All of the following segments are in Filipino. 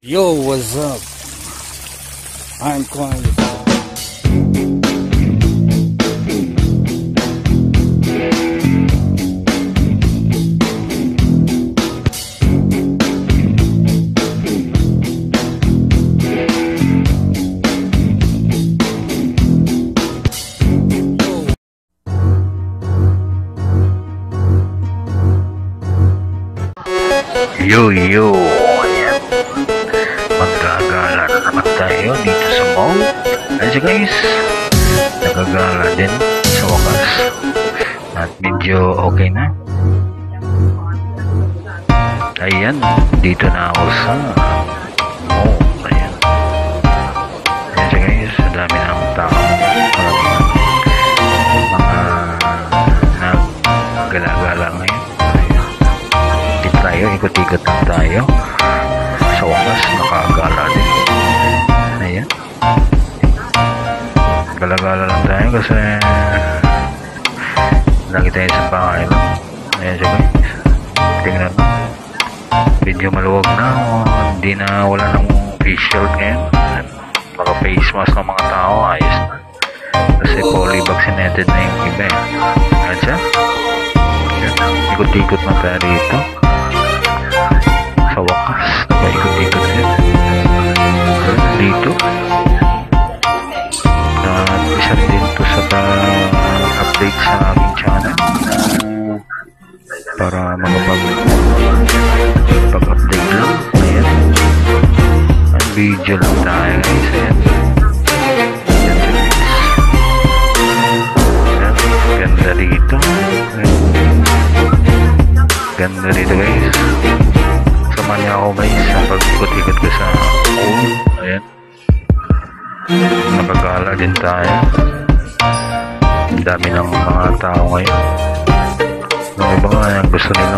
Yo, what's up? I'm calling. Yo, ayan. Magagala na naman tayo dito sa mall. Ayan siya guys, nagagala din sa wakas at medyo okay na. Ayan, dito na ako sa mall. Ayan siya guys, ang dami ng tao, mga naggala-gala ngayon. Tayo, ikot-ikot lang tayo. Sa wakas, nakagala din. Ayan. Gala-gala lang tayo kasi lagi tayo sa bahay lang. Ayan siya guys. Tingnan mo. Medyo maluwag na. Hindi na, wala nang facial ngayon. Baka face mask ng mga tao, ayos na. Kasi fully vaccinated na yung iba. Ayan siya. Ikot-ikot na tayo dito. Sa wakas, nakaikot-ikot din dito. At isa din to sa update sa aming channel para makapag-update lang. Ayan, ang video lang tayo guys. Ayan, ganda dito. Ganda dito guys. Sama niya ako guys sa pag-ikot-ikot ko sa mall. Ayan, nakagala din tayo. Ang dami ng mga tao ngayon. Yung iba nga gusto nila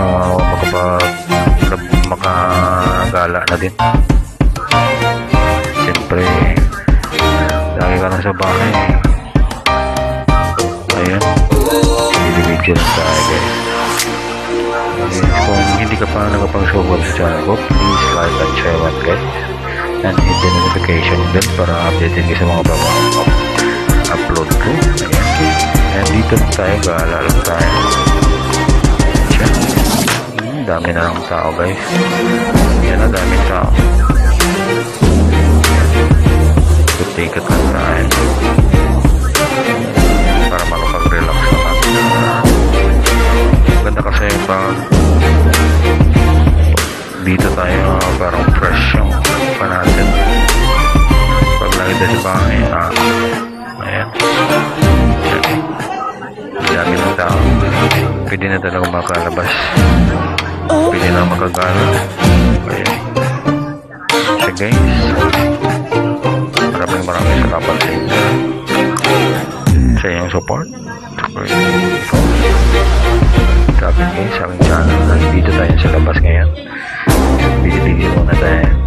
makagala na din. Siyempre lagi ka lang sa bahay. Ayan, video lang tayo guys. Kung hindi ka pa nakapag-subscribe sa channel ko, please like and share it guys, and hit the notification bell para updated ka sa mga bagong upload ko. Ayan, and dito lang tayo, gala lang tayo. Dami na ng tao guys. Yan na, daming tao. Tiket lang tayo para makapag-relax naman. Ganda kasi pag dito tayo, parang fresh yung pa natin pag lagi tayo sa bahay. Ayan, dami ng tao. Pwede na talaga makalabas, pwede na makagala. Ayan siya guys. Maraming salamat sa inyo sa inyong support. Sabi guys, sa aking channel, dito tayo sa labas ngayon. Video muna tayo.